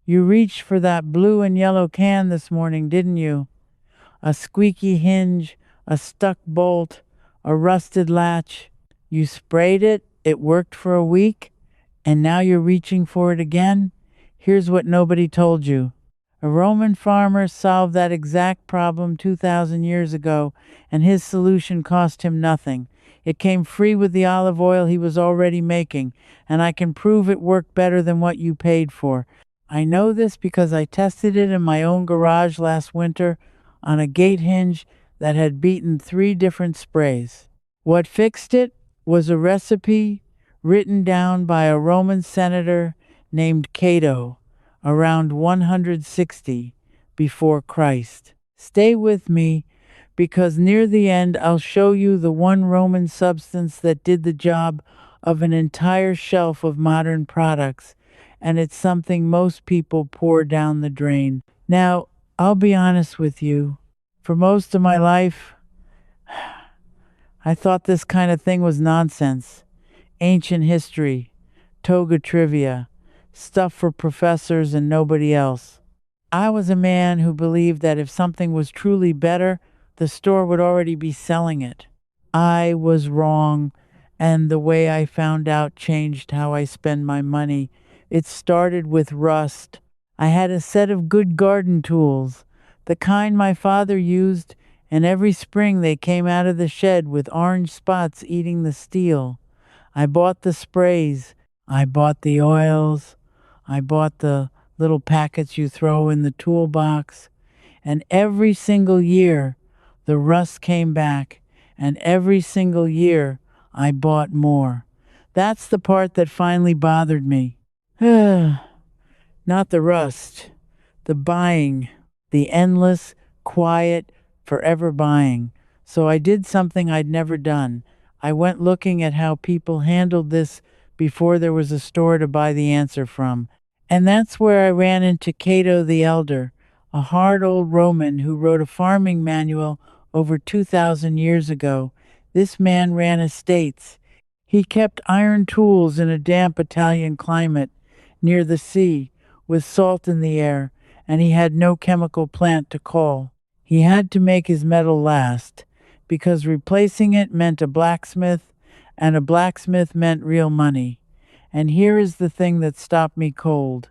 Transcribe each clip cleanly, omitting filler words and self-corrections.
You reached for that blue and yellow can this morning, didn't you? A squeaky hinge, a stuck bolt, a rusted latch. You sprayed it, it worked for a week, and now you're reaching for it again? Here's what nobody told you. A Roman farmer solved that exact problem 2,000 years ago, and his solution cost him nothing. It came free with the olive oil he was already making, and I can prove it worked better than what you paid for. I know this because I tested it in my own garage last winter on a gate hinge that had beaten 3 different sprays. What fixed it was a recipe written down by a Roman senator named Cato around 160 before Christ. Stay with me because near the end I'll show you the one Roman substance that did the job of an entire shelf of modern products, and it's something most people pour down the drain. Now, I'll be honest with you. For most of my life, I thought this kind of thing was nonsense. Ancient history, toga trivia, stuff for professors and nobody else. I was a man who believed that if something was truly better, the store would already be selling it. I was wrong, and the way I found out changed how I spend my money. It started with rust. I had a set of good garden tools, the kind my father used, and every spring they came out of the shed with orange spots eating the steel. I bought the sprays, I bought the oils, I bought the little packets you throw in the toolbox, and every single year the rust came back, and every single year I bought more. That's the part that finally bothered me. Not the rust, the buying, the endless, quiet, forever buying. So I did something I'd never done. I went looking at how people handled this before there was a store to buy the answer from. And that's where I ran into Cato the Elder, a hard old Roman who wrote a farming manual over 2,000 years ago. This man ran estates. He kept iron tools in a damp Italian climate near the sea with salt in the air, and he had no chemical plant to call. He had to make his metal last, because replacing it meant a blacksmith, and a blacksmith meant real money. And here is the thing that stopped me cold.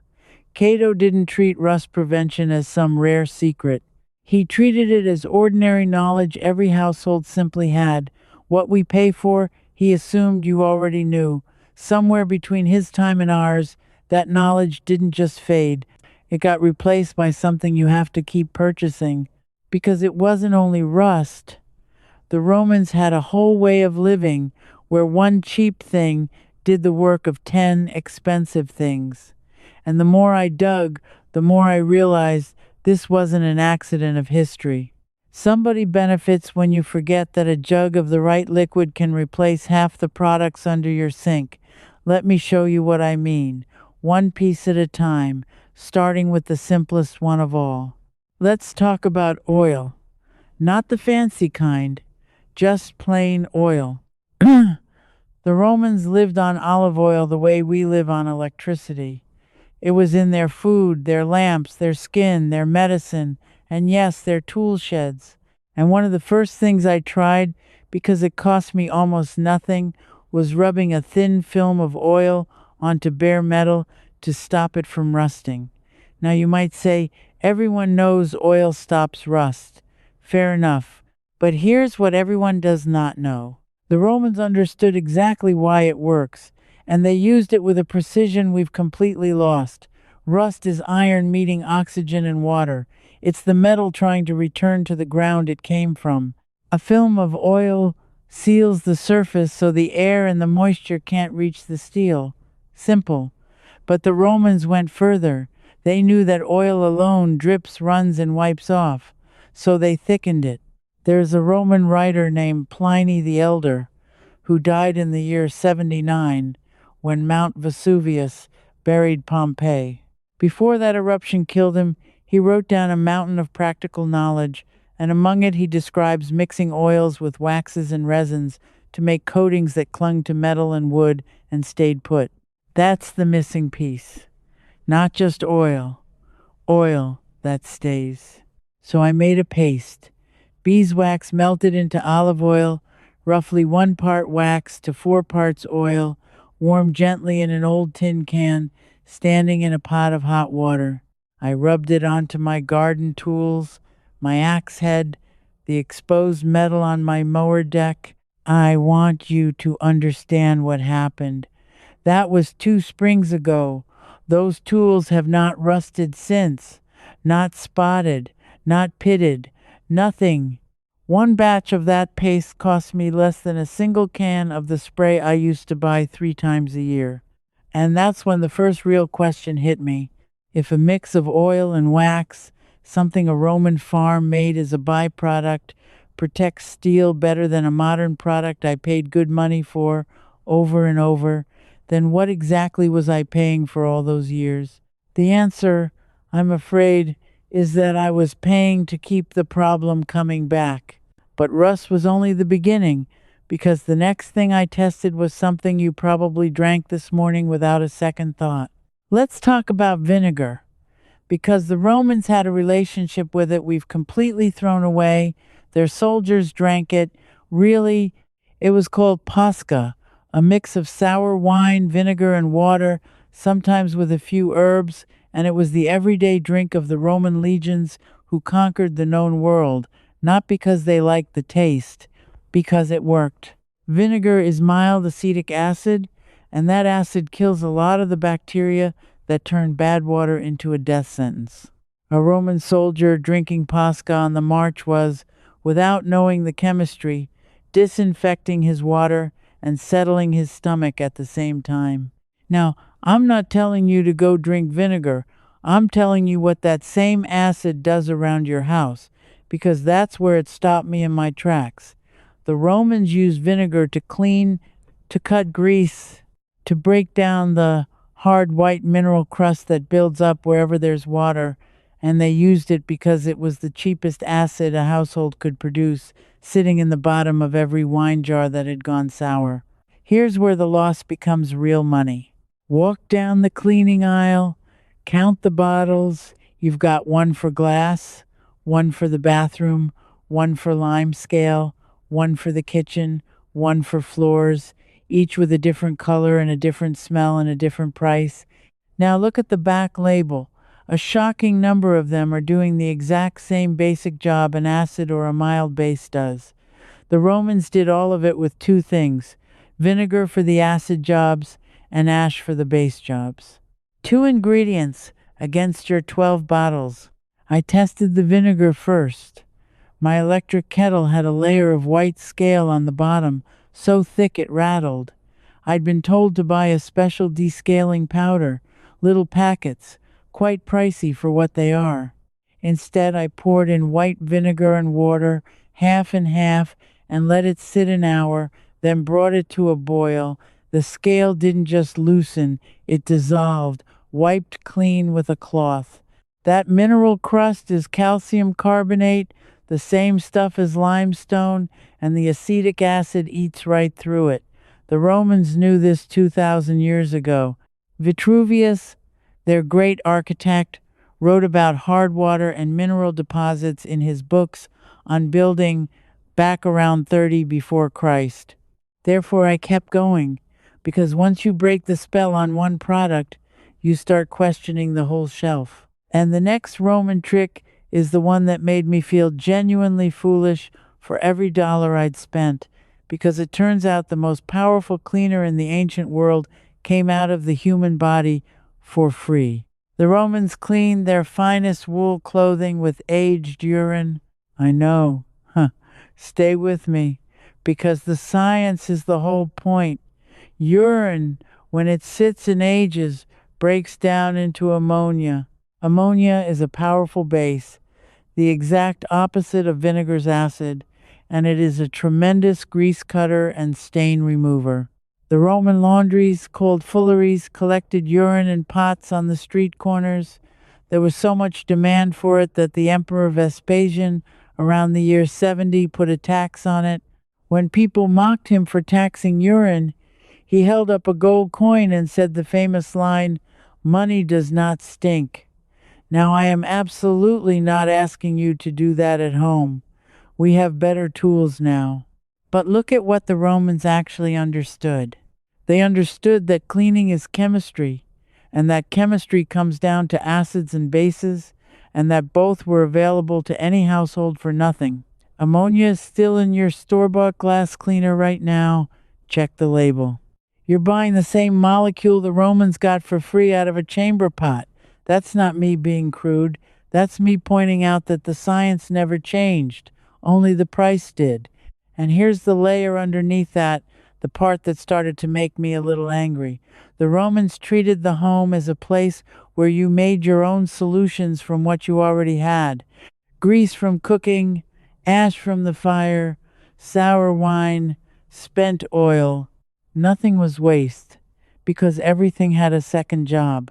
Cato didn't treat rust prevention as some rare secret. He treated it as ordinary knowledge every household simply had. What we pay for, he assumed you already knew. Somewhere between his time and ours, that knowledge didn't just fade. It got replaced by something you have to keep purchasing. Because it wasn't only rust. The Romans had a whole way of living where one cheap thing did the work of 10 expensive things. And the more I dug, the more I realized this wasn't an accident of history. Somebody benefits when you forget that a jug of the right liquid can replace half the products under your sink. Let me show you what I mean, one piece at a time, starting with the simplest one of all. Let's talk about oil. Not the fancy kind, just plain oil. The Romans lived on olive oil the way we live on electricity. It was in their food, their lamps, their skin, their medicine, and yes, their tool sheds. And one of the first things I tried, because it cost me almost nothing, was rubbing a thin film of oil onto bare metal to stop it from rusting. Now you might say, everyone knows oil stops rust. Fair enough. But here's what everyone does not know. The Romans understood exactly why it works, and they used it with a precision we've completely lost. Rust is iron meeting oxygen and water. It's the metal trying to return to the ground it came from. A film of oil seals the surface so the air and the moisture can't reach the steel. Simple. But the Romans went further. They knew that oil alone drips, runs, and wipes off, so they thickened it. There's a Roman writer named Pliny the Elder who died in the year 79 when Mount Vesuvius buried Pompeii. Before that eruption killed him, he wrote down a mountain of practical knowledge, and among it he describes mixing oils with waxes and resins to make coatings that clung to metal and wood and stayed put. That's the missing piece. Not just oil, oil that stays. So I made a paste. Beeswax melted into olive oil, roughly 1 part wax to 4 parts oil, warmed gently in an old tin can, standing in a pot of hot water. I rubbed it onto my garden tools, my axe head, the exposed metal on my mower deck. I want you to understand what happened. That was 2 springs ago. Those tools have not rusted since, not spotted, not pitted, nothing. One batch of that paste cost me less than a single can of the spray I used to buy 3 times a year. And that's when the first real question hit me. If a mix of oil and wax, something a Roman farm made as a byproduct, protects steel better than a modern product I paid good money for over and over, then what exactly was I paying for all those years? The answer, I'm afraid, is that I was paying to keep the problem coming back. But rust was only the beginning, because the next thing I tested was something you probably drank this morning without a second thought. Let's talk about vinegar. Because the Romans had a relationship with it we've completely thrown away. Their soldiers drank it. Really, it was called pasca, a mix of sour wine, vinegar, and water, sometimes with a few herbs, and it was the everyday drink of the Roman legions who conquered the known world, not because they liked the taste, because it worked. Vinegar is mild acetic acid, and that acid kills a lot of the bacteria that turn bad water into a death sentence. A Roman soldier drinking pasca on the march was, without knowing the chemistry, disinfecting his water and settling his stomach at the same time. Now, I'm not telling you to go drink vinegar. I'm telling you what that same acid does around your house, because that's where it stopped me in my tracks. The Romans used vinegar to clean, to cut grease, to break down the hard white mineral crust that builds up wherever there's water, and they used it because it was the cheapest acid a household could produce, sitting in the bottom of every wine jar that had gone sour. Here's where the loss becomes real money. Walk down the cleaning aisle, count the bottles. You've got one for glass, one for the bathroom, one for lime scale, one for the kitchen, one for floors, each with a different color and a different smell and a different price. Now look at the back label. A shocking number of them are doing the exact same basic job an acid or a mild base does. The Romans did all of it with 2 things: vinegar for the acid jobs and ash for the base jobs. 2 ingredients against your 12 bottles. I tested the vinegar first. My electric kettle had a layer of white scale on the bottom, so thick it rattled. I'd been told to buy a special descaling powder, little packets, quite pricey for what they are. Instead, I poured in white vinegar and water, half and half, and let it sit an hour, then brought it to a boil. The scale didn't just loosen, it dissolved, wiped clean with a cloth. That mineral crust is calcium carbonate, the same stuff as limestone, and the acetic acid eats right through it. The Romans knew this 2,000 years ago. Vitruvius, their great architect, wrote about hard water and mineral deposits in his books on building back around 30 before Christ. Therefore, I kept going, because once you break the spell on one product, you start questioning the whole shelf. And the next Roman trick is the one that made me feel genuinely foolish for every dollar I'd spent, because it turns out the most powerful cleaner in the ancient world came out of the human body for free. The Romans cleaned their finest wool clothing with aged urine. I know. Stay with me, because the science is the whole point. Urine, when it sits and ages, breaks down into ammonia. Ammonia is a powerful base, the exact opposite of vinegar's acid, and it is a tremendous grease cutter and stain remover. The Roman laundries, called fulleries, collected urine in pots on the street corners. There was so much demand for it that the Emperor Vespasian, around the year 70, put a tax on it. When people mocked him for taxing urine, he held up a gold coin and said the famous line, "Money does not stink." Now, I am absolutely not asking you to do that at home. We have better tools now. But look at what the Romans actually understood. They understood that cleaning is chemistry, and that chemistry comes down to acids and bases, and that both were available to any household for nothing. Ammonia is still in your store-bought glass cleaner right now. Check the label. You're buying the same molecule the Romans got for free out of a chamber pot. That's not me being crude. That's me pointing out that the science never changed, only the price did. And here's the layer underneath that, the part that started to make me a little angry. The Romans treated the home as a place where you made your own solutions from what you already had. Grease from cooking, ash from the fire, sour wine, spent oil. Nothing was waste because everything had a second job.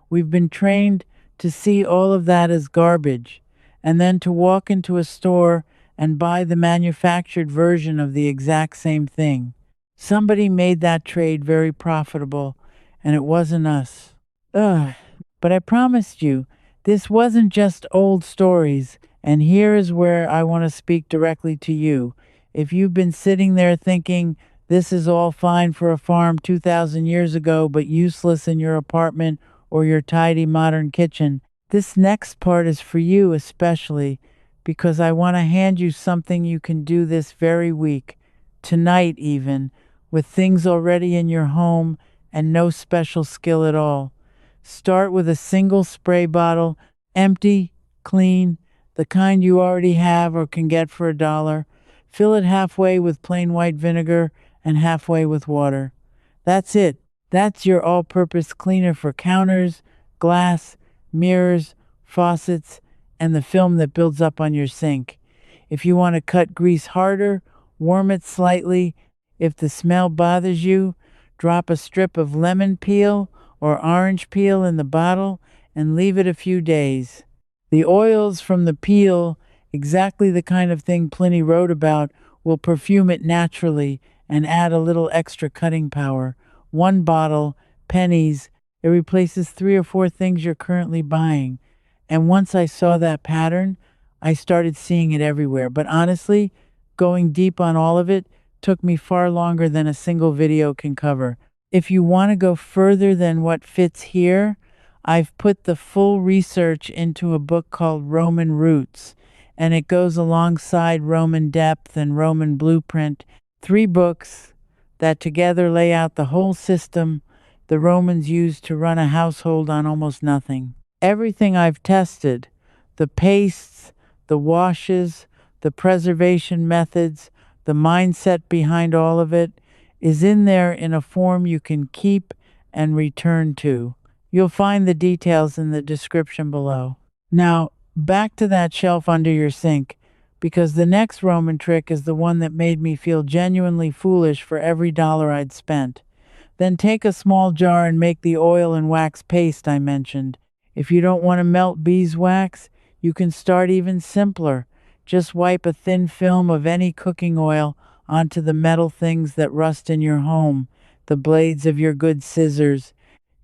We've been trained to see all of that as garbage and then to walk into a store and buy the manufactured version of the exact same thing. Somebody made that trade very profitable, and it wasn't us. Ugh. But I promised you, this wasn't just old stories, and here is where I want to speak directly to you. If you've been sitting there thinking, this is all fine for a farm 2,000 years ago, but useless in your apartment or your tidy modern kitchen, this next part is for you especially, because I want to hand you something you can do this very week, tonight even, with things already in your home and no special skill at all. Start with a single spray bottle, empty, clean, the kind you already have or can get for $1. Fill it halfway with plain white vinegar and halfway with water. That's it. That's your all-purpose cleaner for counters, glass, mirrors, faucets, and the film that builds up on your sink. If you want to cut grease harder, warm it slightly. If the smell bothers you, drop a strip of lemon peel or orange peel in the bottle and leave it a few days. The oils from the peel, exactly the kind of thing Pliny wrote about, will perfume it naturally and add a little extra cutting power. One bottle, pennies, it replaces 3 or 4 things you're currently buying. And once I saw that pattern, I started seeing it everywhere. But honestly, going deep on all of it took me far longer than a single video can cover. If you want to go further than what fits here, I've put the full research into a book called Roman Roots, and it goes alongside Roman Depth and Roman Blueprint, 3 books that together lay out the whole system the Romans used to run a household on almost nothing. Everything I've tested, the pastes, the washes, the preservation methods, the mindset behind all of it, is in there in a form you can keep and return to. You'll find the details in the description below. Now, back to that shelf under your sink, because the next Roman trick is the one that made me feel genuinely foolish for every dollar I'd spent. Then take a small jar and make the oil and wax paste I mentioned. If you don't want to melt beeswax, you can start even simpler. Just wipe a thin film of any cooking oil onto the metal things that rust in your home, the blades of your good scissors,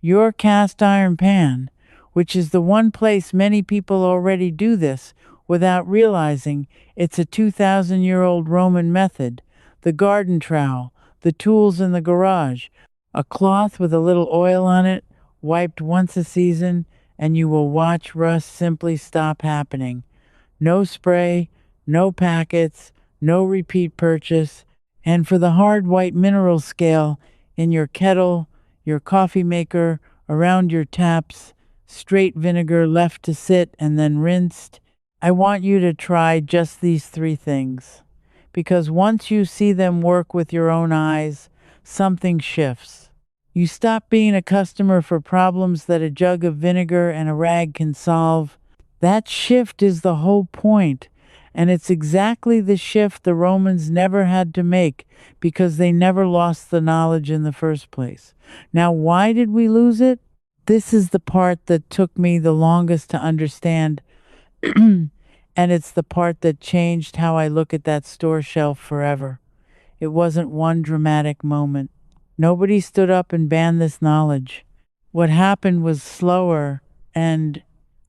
your cast iron pan, which is the one place many people already do this without realizing it's a 2,000-year-old Roman method, the garden trowel, the tools in the garage, a cloth with a little oil on it, wiped once a season, and you will watch rust simply stop happening. No spray, no packets, no repeat purchase. And for the hard white mineral scale, in your kettle, your coffee maker, around your taps, straight vinegar left to sit and then rinsed, I want you to try just these 3 things. Because once you see them work with your own eyes, something shifts. You stop being a customer for problems that a jug of vinegar and a rag can solve. That shift is the whole point, and it's exactly the shift the Romans never had to make because they never lost the knowledge in the first place. Now, why did we lose it? This is the part that took me the longest to understand, and it's the part that changed how I look at that store shelf forever. It wasn't one dramatic moment. Nobody stood up and banned this knowledge. What happened was slower and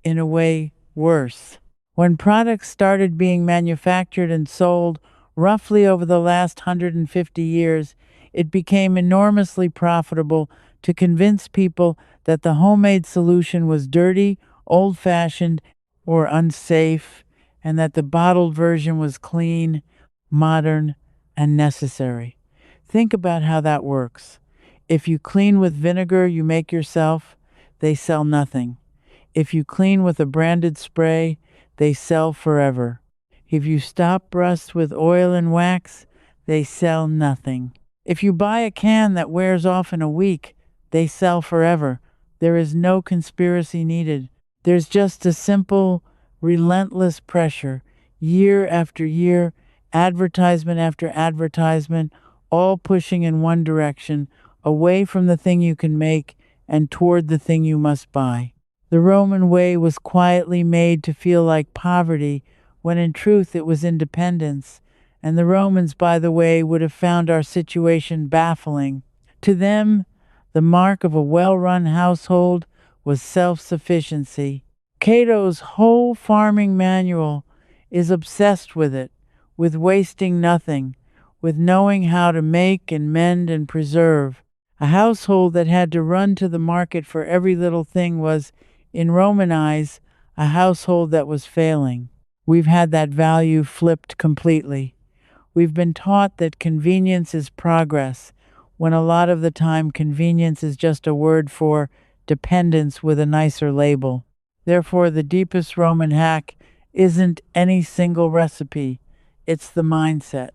in a way, worse. When products started being manufactured and sold, roughly over the last 150 years, it became enormously profitable to convince people that the homemade solution was dirty, old fashioned, or unsafe, and that the bottled version was clean, modern, and necessary. Think about how that works. If you clean with vinegar you make yourself, they sell nothing. If you clean with a branded spray, they sell forever. If you stop rust with oil and wax, they sell nothing. If you buy a can that wears off in a week, they sell forever. There is no conspiracy needed. There's just a simple, relentless pressure, year after year, advertisement after advertisement, all pushing in one direction, away from the thing you can make and toward the thing you must buy. The Roman way was quietly made to feel like poverty, when in truth it was independence. And the Romans, by the way, would have found our situation baffling. To them, the mark of a well run household was self sufficiency. Cato's whole farming manual is obsessed with it, with wasting nothing, with knowing how to make and mend and preserve. A household that had to run to the market for every little thing was, in Roman eyes, a household that was failing. We've had that value flipped completely. We've been taught that convenience is progress, when a lot of the time convenience is just a word for dependence with a nicer label. Therefore, the deepest Roman hack isn't any single recipe, it's the mindset.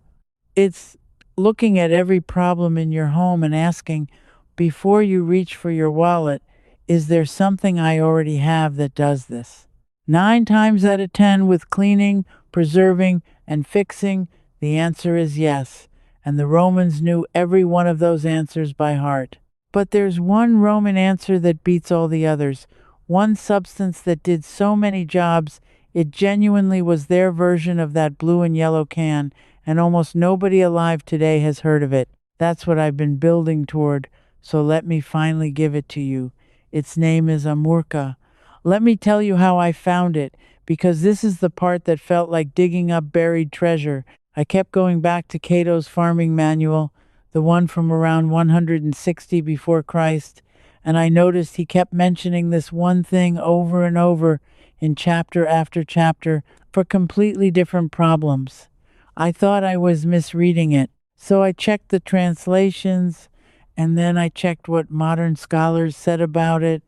It's looking at every problem in your home and asking, before you reach for your wallet, is there something I already have that does this? 9 times out of 10, with cleaning, preserving, and fixing, the answer is yes, and the Romans knew every one of those answers by heart. But there's one Roman answer that beats all the others, one substance that did so many jobs, it genuinely was their version of that blue and yellow can, and almost nobody alive today has heard of it. That's what I've been building toward, so let me finally give it to you. Its name is amurca. Let me tell you how I found it, because this is the part that felt like digging up buried treasure. I kept going back to Cato's farming manual, the one from around 160 before Christ, and I noticed he kept mentioning this one thing over and over in chapter after chapter for completely different problems. I thought I was misreading it, so I checked the translations, and then I checked what modern scholars said about it,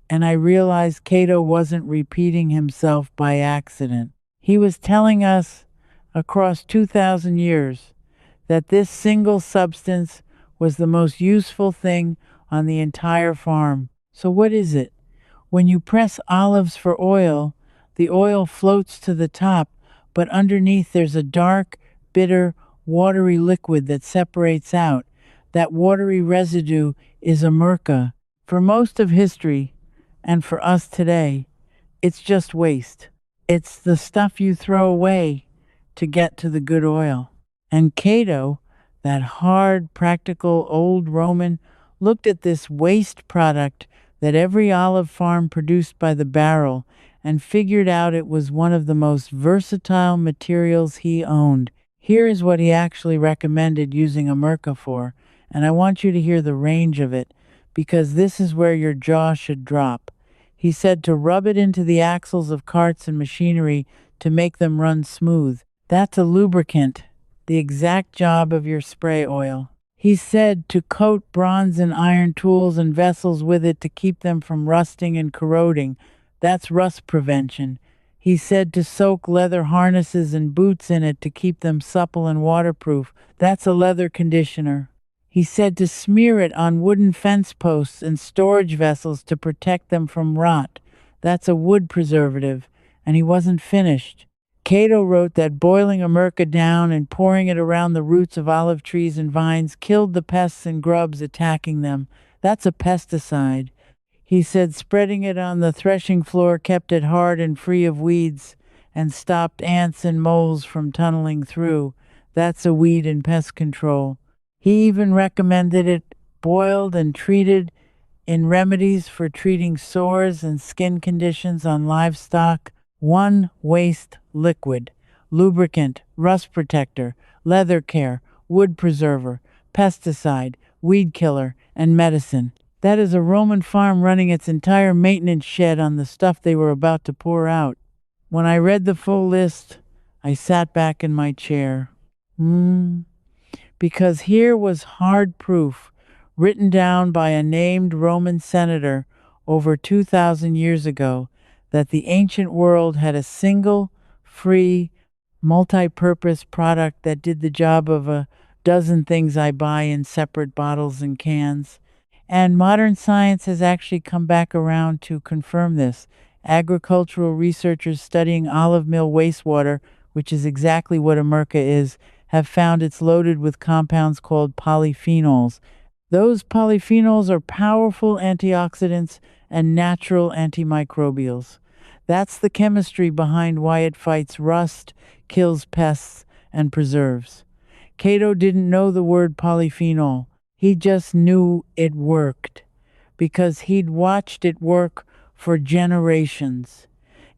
and I realized Cato wasn't repeating himself by accident. He was telling us, across 2,000 years, that this single substance was the most useful thing on the entire farm. So what is it? When you press olives for oil, the oil floats to the top, but underneath there's a dark, bitter, watery liquid that separates out. That watery residue is amurca. For most of history, and for us today, it's just waste. It's the stuff you throw away to get to the good oil. And Cato, that hard, practical old Roman, looked at this waste product that every olive farm produced by the barrel and figured out it was one of the most versatile materials he owned. Here is what he actually recommended using amurca for, and I want you to hear the range of it, because this is where your jaw should drop. He said to rub it into the axles of carts and machinery to make them run smooth. That's a lubricant, the exact job of your spray oil. He said to coat bronze and iron tools and vessels with it to keep them from rusting and corroding. That's rust prevention. He said to soak leather harnesses and boots in it to keep them supple and waterproof. That's a leather conditioner. He said to smear it on wooden fence posts and storage vessels to protect them from rot. That's a wood preservative. And he wasn't finished. Cato wrote that boiling amurca down and pouring it around the roots of olive trees and vines killed the pests and grubs attacking them. That's a pesticide. He said spreading it on the threshing floor kept it hard and free of weeds and stopped ants and moles from tunneling through. That's a weed and pest control. He even recommended it boiled and treated In remedies for treating sores and skin conditions on livestock, 1. Waste liquid, lubricant, rust protector, leather care, wood preserver, pesticide, weed killer, and medicine. That is a Roman farm running its entire maintenance shed on the stuff they were about to pour out. When I read the full list, I sat back in my chair. Because here was hard proof, written down by a named Roman senator over 2,000 years ago, that the ancient world had a single, free, multi-purpose product that did the job of a dozen things I buy in separate bottles and cans. And modern science has actually come back around to confirm this. Agricultural researchers studying olive mill wastewater, which is exactly what America is, have found it's loaded with compounds called polyphenols. Those polyphenols are powerful antioxidants and natural antimicrobials. That's the chemistry behind why it fights rust, kills pests, and preserves. Cato didn't know the word polyphenol. He just knew it worked because he'd watched it work for generations.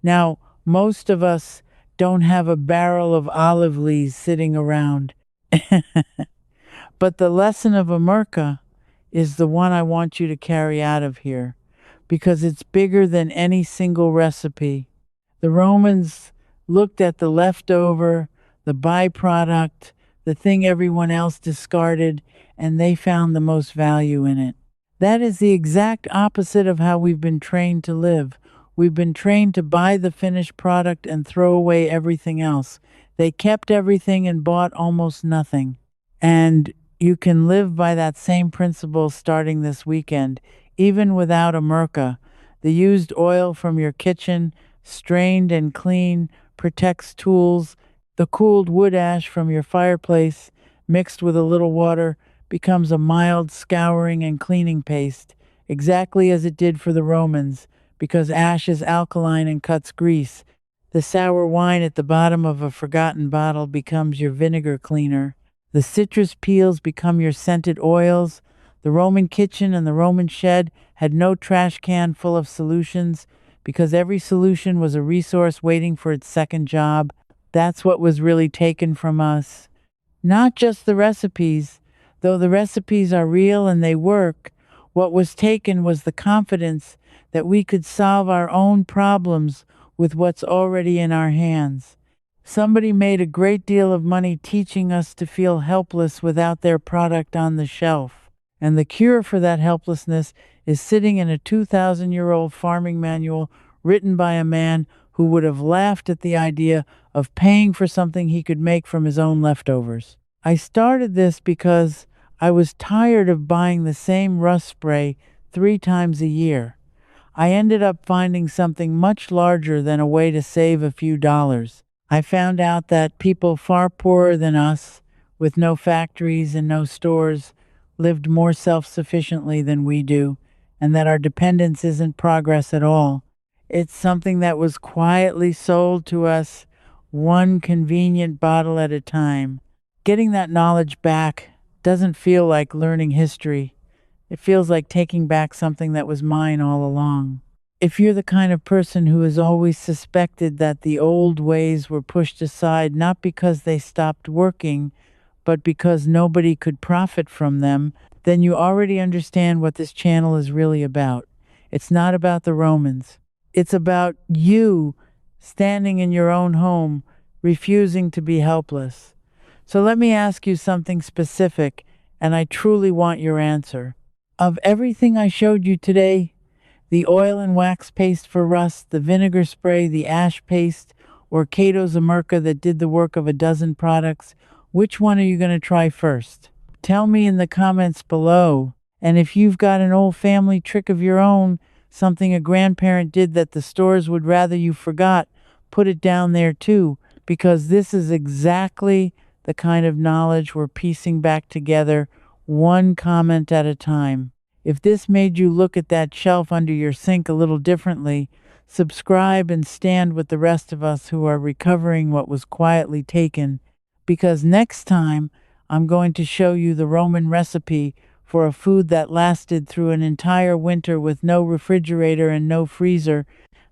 Now, most of us don't have a barrel of olive leaves sitting around. But the lesson of America is the one I want you to carry out of here because it's bigger than any single recipe. The Romans looked at the leftover, the byproduct, the thing everyone else discarded, and they found the most value in it. That is the exact opposite of how we've been trained to live. We've been trained to buy the finished product and throw away everything else. They kept everything and bought almost nothing. And you can live by that same principle starting this weekend, even without America. The used oil from your kitchen, strained and clean, protects tools. The cooled wood ash from your fireplace, mixed with a little water, becomes a mild scouring and cleaning paste, exactly as it did for the Romans, because ash is alkaline and cuts grease. The sour wine at the bottom of a forgotten bottle becomes your vinegar cleaner. The citrus peels become your scented oils. The Roman kitchen and the Roman shed had no trash can full of solutions because every solution was a resource waiting for its second job. That's what was really taken from us. Not just the recipes, though the recipes are real and they work. What was taken was the confidence that we could solve our own problems with what's already in our hands. Somebody made a great deal of money teaching us to feel helpless without their product on the shelf. And the cure for that helplessness is sitting in a 2,000-year-old farming manual written by a man who would have laughed at the idea of paying for something he could make from his own leftovers. I started this because I was tired of buying the same rust spray 3 times a year. I ended up finding something much larger than a way to save a few dollars. I found out that people far poorer than us, with no factories and no stores, lived more self-sufficiently than we do, and that our dependence isn't progress at all. It's something that was quietly sold to us, one convenient bottle at a time. Getting that knowledge back doesn't feel like learning history. It feels like taking back something that was mine all along. If you're the kind of person who has always suspected that the old ways were pushed aside not because they stopped working, but because nobody could profit from them, then you already understand what this channel is really about. It's not about the Romans. It's about you standing in your own home, refusing to be helpless. So let me ask you something specific, and I truly want your answer. Of everything I showed you today, the oil and wax paste for rust, the vinegar spray, the ash paste, or Cato's America that did the work of a dozen products, which one are you going to try first? Tell me in the comments below. And if you've got an old family trick of your own, something a grandparent did that the stores would rather you forgot, put it down there too, because this is exactly the kind of knowledge we're piecing back together, one comment at a time. If this made you look at that shelf under your sink a little differently, subscribe and stand with the rest of us who are recovering what was quietly taken, because next time I'm going to show you the Roman recipe for for a food that lasted through an entire winter with no refrigerator and no freezer,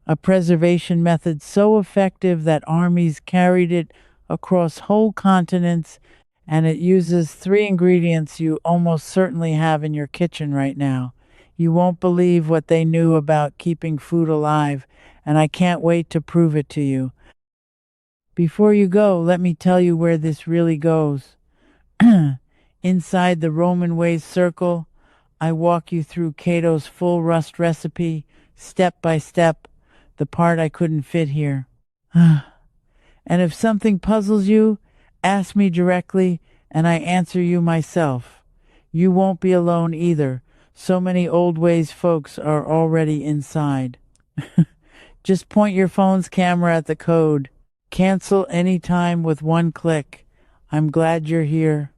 a preservation method so effective that armies carried it across whole continents, and it uses three ingredients you almost certainly have in your kitchen right now. You won't believe what they knew about keeping food alive, and I can't wait to prove it to you. Before you go, let me tell you where this really goes. Inside the Roman ways circle, I walk you through Cato's full rust recipe, step by step, the part I couldn't fit here. And if something puzzles you, ask me directly, and I answer you myself. You won't be alone either. So many old ways folks are already inside. Just point your phone's camera at the code. Cancel anytime with one click. I'm glad you're here.